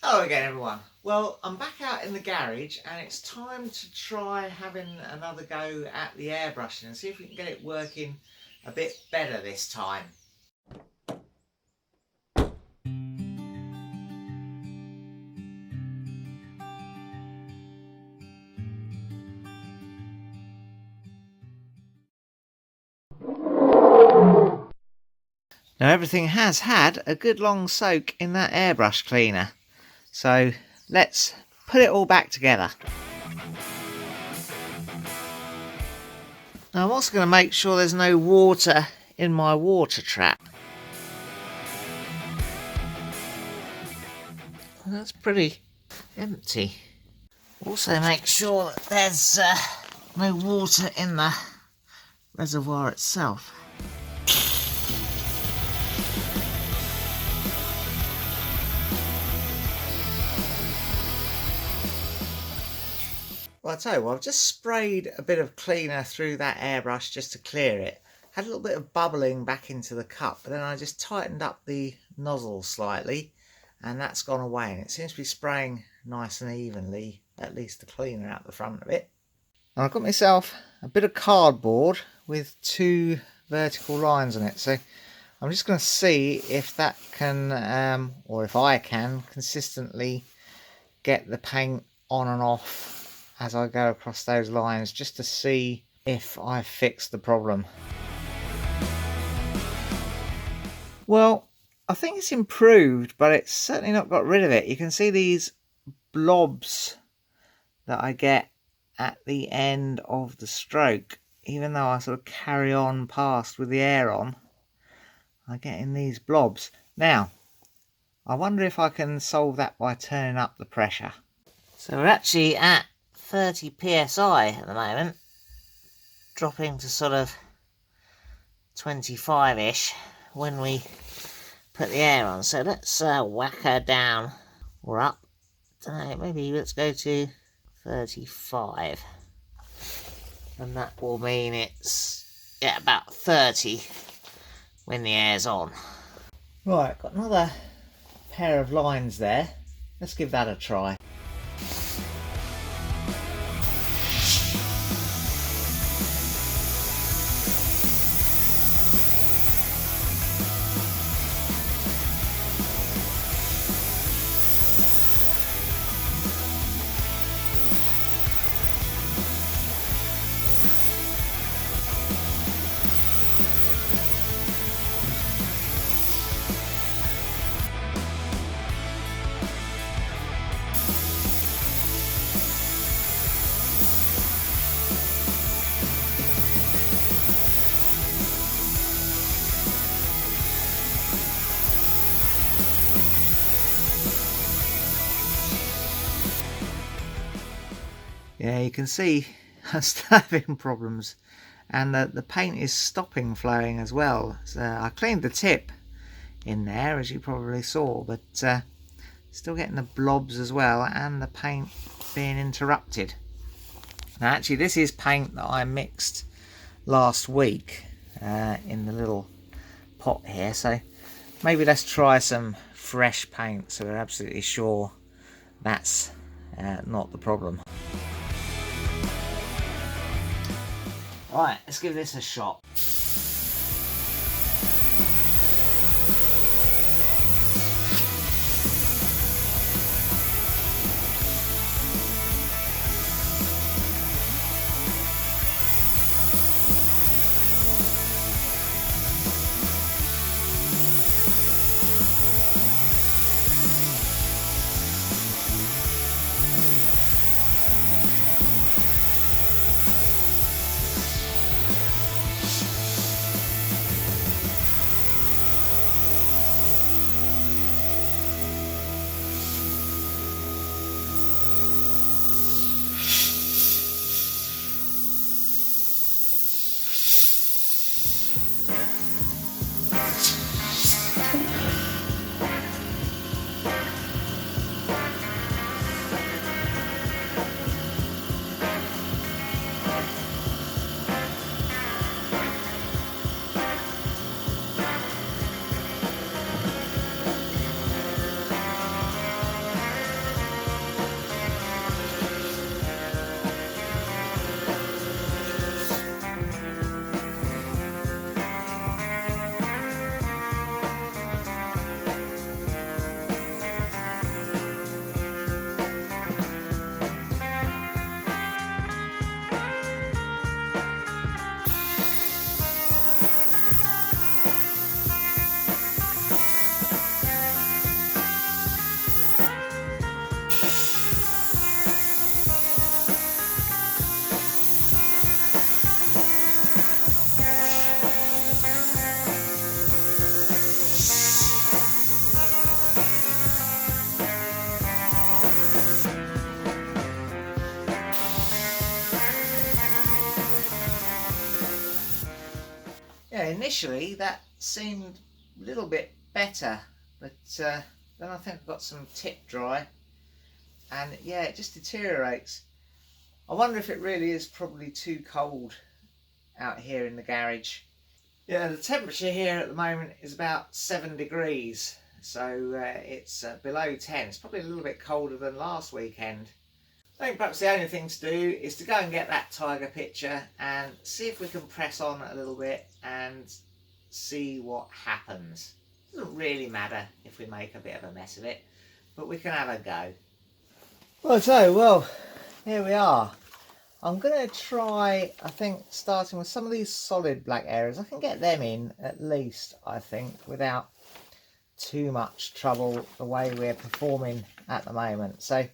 Hello again everyone. Well, I'm back out in the garage and it's time to try having another go at the airbrushing and see if we can get it working a bit better this time. Now everything has had a good long soak in that airbrush cleaner, so let's put it all back together. Now I'm also going to make sure there's no water in my water trap. That's pretty empty. Also make sure that there's no water in the reservoir itself. Well, I tell you what, I've just sprayed a bit of cleaner through that airbrush just to clear it. Had a little bit of bubbling back into the cup, but then I just tightened up the nozzle slightly and that's gone away, and it seems to be spraying nice and evenly, at least the cleaner out the front of it. And I've got myself a bit of cardboard with two vertical lines on it, so I'm just going to see if that can, or if I can, consistently get the paint on and off as I go across those lines, just to see if I've fixed the problem. Well, I think it's improved, but it's certainly not got rid of it. You can see these blobs that I get at the end of the stroke. Even though I sort of carry on past with the air on, I get in these blobs. Now, I wonder if I can solve that by turning up the pressure. So we're actually at 30 psi at the moment, dropping to sort of 25-ish when we put the air on. So let's whack her down or up. Don't know, maybe let's go to 35, and that will mean it's about 30 when the air's on. Right, got another pair of lines there. Let's give that a try. Yeah, you can see I'm still having problems, and the paint is stopping flowing as well. So I cleaned the tip in there, as you probably saw, but still getting the blobs as well, and the paint being interrupted. Now actually this is paint that I mixed last week in the little pot here, so maybe let's try some fresh paint so we're absolutely sure that's not the problem. Right, let's give this a shot. initially that seemed a little bit better, but then I think I've got some tip dry, and yeah, it just deteriorates. I wonder if it really is probably too cold out here in the garage. Yeah, the temperature here at the moment is about 7 degrees, so it's below 10. It's probably a little bit colder than last weekend. I think perhaps the only thing to do is to go and get that tiger picture and see if we can press on a little bit and see what happens. It doesn't really matter if we make a bit of a mess of it, but we can have a go. Well, here we are. I'm going to try, I think, starting with some of these solid black areas. I can get them in at least, I think, without too much trouble the way we're performing at the moment. So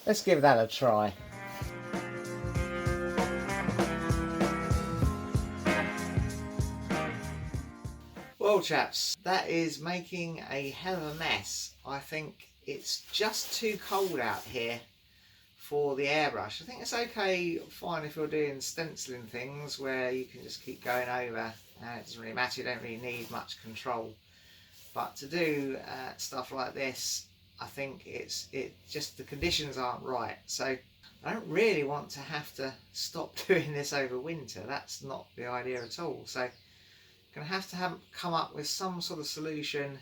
let's give that a try. Well chaps, that is making a hell of a mess. I think it's just too cold out here for the airbrush. I think it's okay, fine if you're doing stenciling things where you can just keep going over and it doesn't really matter, you don't really need much control. But to do stuff like this, I think it just the conditions aren't right. So I don't really want to have to stop doing this over winter. That's not the idea at all. So I'm going to have come up with some sort of solution,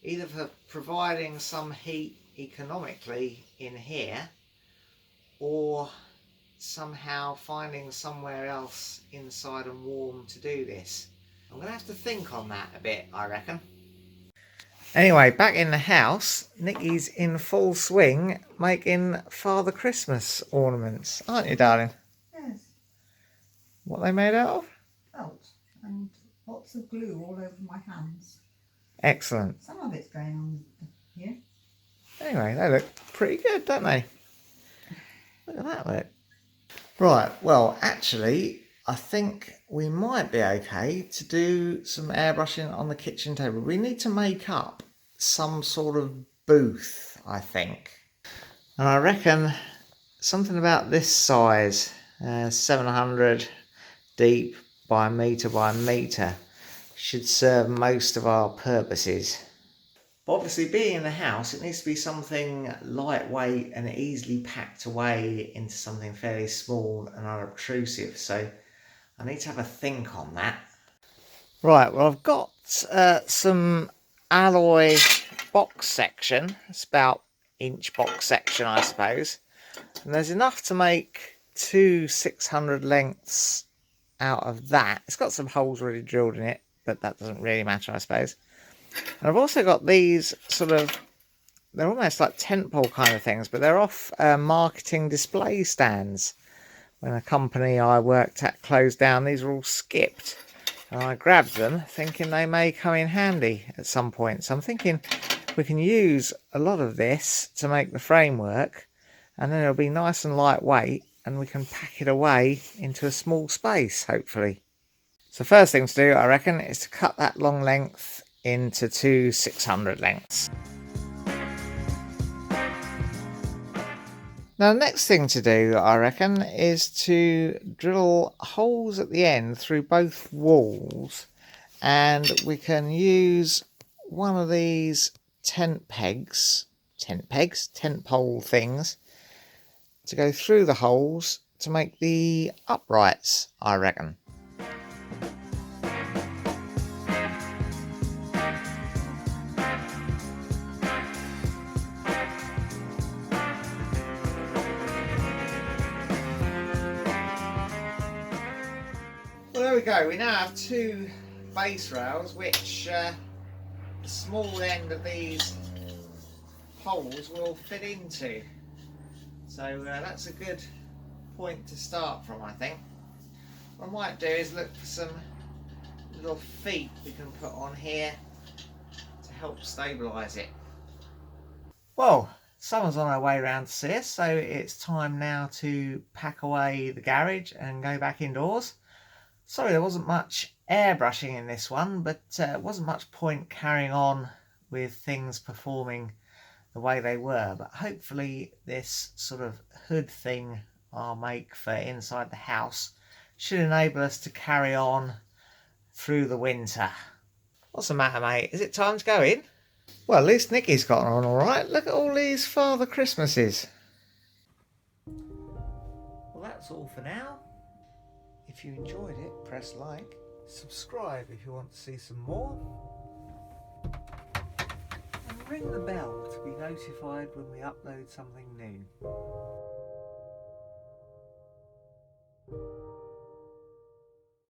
either for providing some heat economically in here, or somehow finding somewhere else inside and warm to do this. I'm going to have to think on that a bit, I reckon. Anyway, back in the house, Nikki's in full swing making Father Christmas ornaments, aren't you, darling? Yes. What are they made out of? Felt and lots of glue all over my hands. Excellent. Some of it's going on here. Anyway, they look pretty good, don't they? Look at that look. Right, well, actually, I think we might be okay to do some airbrushing on the kitchen table. We need to make up some sort of booth, I think. And I reckon something about this size, 700 deep by metre, should serve most of our purposes. But obviously, being in the house, it needs to be something lightweight and easily packed away into something fairly small and unobtrusive. So I need to have a think on that. Right, well, I've got some alloy box section. It's about inch box section, I suppose. And there's enough to make 2 600 lengths out of that. It's got some holes already drilled in it, but that doesn't really matter, I suppose. And I've also got these sort of, they're almost like tent pole kind of things, but they're off marketing display stands. When a company I worked at closed down, these were all skipped. And I grabbed them thinking they may come in handy at some point. So I'm thinking we can use a lot of this to make the framework, and then it'll be nice and lightweight, and we can pack it away into a small space, hopefully. So first thing to do, I reckon, is to cut that long length into 2 600 lengths. Now the next thing to do, I reckon, is to drill holes at the end through both walls, and we can use one of these tent pole things to go through the holes to make the uprights, I reckon. Well, there we go. We now have 2 base rails, which the small end of these holes will fit into. So that's a good point to start from, I think. What I might do is look for some little feet we can put on here to help stabilise it. Well, someone's on our way round to see us, so it's time now to pack away the garage and go back indoors. Sorry there wasn't much airbrushing in this one, but it wasn't much point carrying on with things performing the way they were. But hopefully this sort of hood thing I'll make for inside the house should enable us to carry on through the winter. What's the matter, mate? Is it time to go in? Well, at least Nicky's got on all right. Look at all these Father Christmases. Well, that's all for now. If you enjoyed it, press like. Subscribe if you want to see some more. And ring the bell to be notified when we upload something new.